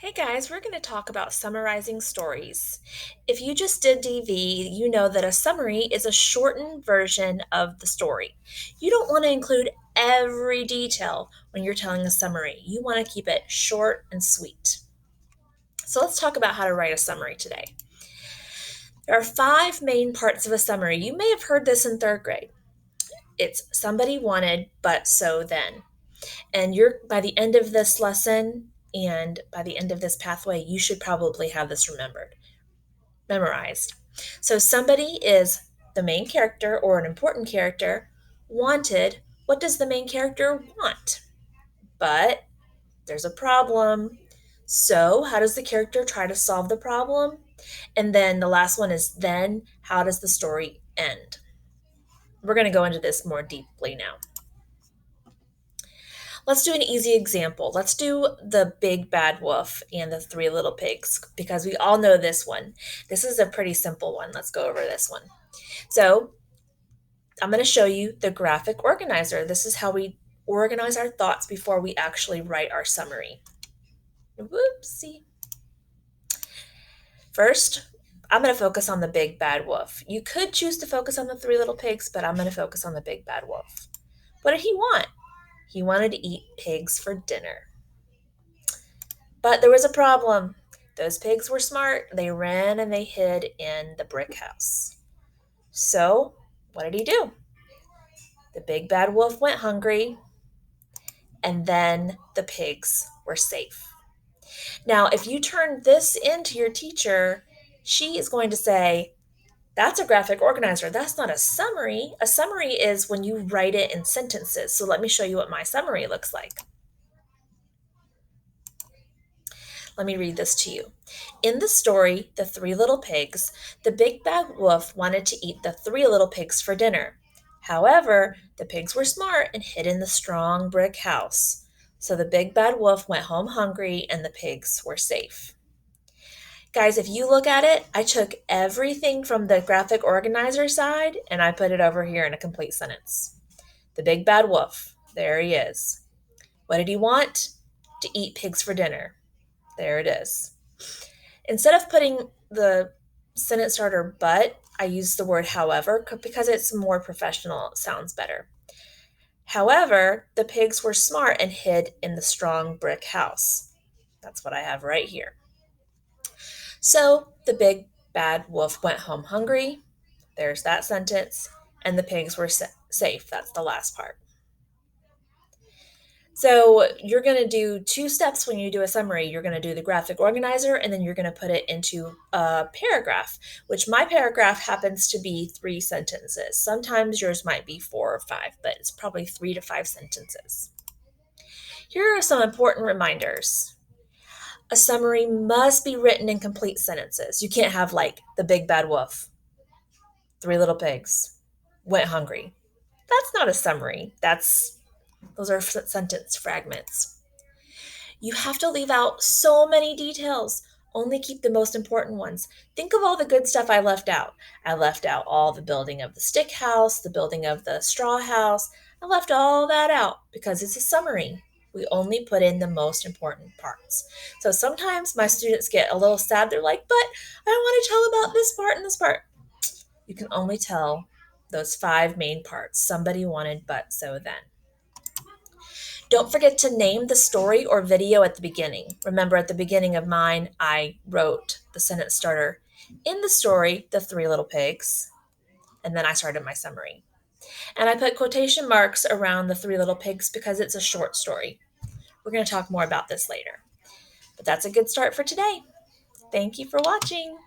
Hey guys, we're going to talk about summarizing stories. If you just did DV, you know that a summary is a shortened version of the story. You don't want to include every detail when you're telling a summary. You want to keep it short and sweet. So let's talk about how to write a summary today. There are five main parts of a summary. You may have heard this in third grade. It's somebody wanted, but so then. And you're by the end of this lesson and by the end of this pathway, you should probably have this memorized. So somebody is the main character or an important character. Wanted, what does the main character want? But there's a problem. So, how does the character try to solve the problem? And then the last one is then, how does the story end? We're going to go into this more deeply now. Let's do an easy example. Let's do the big bad wolf and the three little pigs because we all know this one. This is a pretty simple one. Let's go over this one. So, I'm going to show you the graphic organizer. This is how we organize our thoughts before we actually write our summary. Whoopsie. First, I'm going to focus on the big bad wolf. You could choose to focus on the three little pigs, but I'm going to focus on the big bad wolf. What did he want? He wanted to eat pigs for dinner. But there was a problem. Those pigs were smart. They ran and they hid in the brick house. So, what did he do? The big bad wolf went hungry, and then the pigs were safe. Now, if you turn this into your teacher, she is going to say, that's a graphic organizer. That's not a summary. A summary is when you write it in sentences. So let me show you what my summary looks like. Let me read this to you. In the story, The Three Little Pigs, the big bad wolf wanted to eat the three little pigs for dinner. However, the pigs were smart and hid in the strong brick house. So the big bad wolf went home hungry and the pigs were safe. Guys, if you look at it, I took everything from the graphic organizer side and I put it over here in a complete sentence. The big bad wolf, there he is. What did he want? To eat pigs for dinner. There it is. Instead of putting the sentence starter but, I use the word however because it's more professional, it sounds better. However, the pigs were smart and hid in the strong brick house. That's what I have right here. So the big bad wolf went home hungry. There's that sentence. And the pigs were safe. That's the last part. So you're going to do two steps when you do a summary. You're going to do the graphic organizer, and then you're going to put it into a paragraph, which my paragraph happens to be 3 sentences. Sometimes yours might be 4 or 5, but it's probably 3 to 5 sentences. Here are some important reminders. A summary must be written in complete sentences. You can't have like the big bad wolf, 3 little pigs, went hungry. That's not a summary. Those are sentence fragments. You have to leave out so many details. Only keep the most important ones. Think of all the good stuff I left out. I left out all the building of the stick house, the building of the straw house. I left all that out because it's a summary. We only put in the most important parts. So sometimes my students get a little sad. They're like, but I want to tell about this part and this part. You can only tell those 5 main parts. Somebody wanted, but so then. Don't forget to name the story or video at the beginning. Remember, at the beginning of mine, I wrote the sentence starter. In the story, The Three Little Pigs, and then I started my summary. And I put quotation marks around The Three Little Pigs because it's a short story. We're going to talk more about this later. But that's a good start for today. Thank you for watching.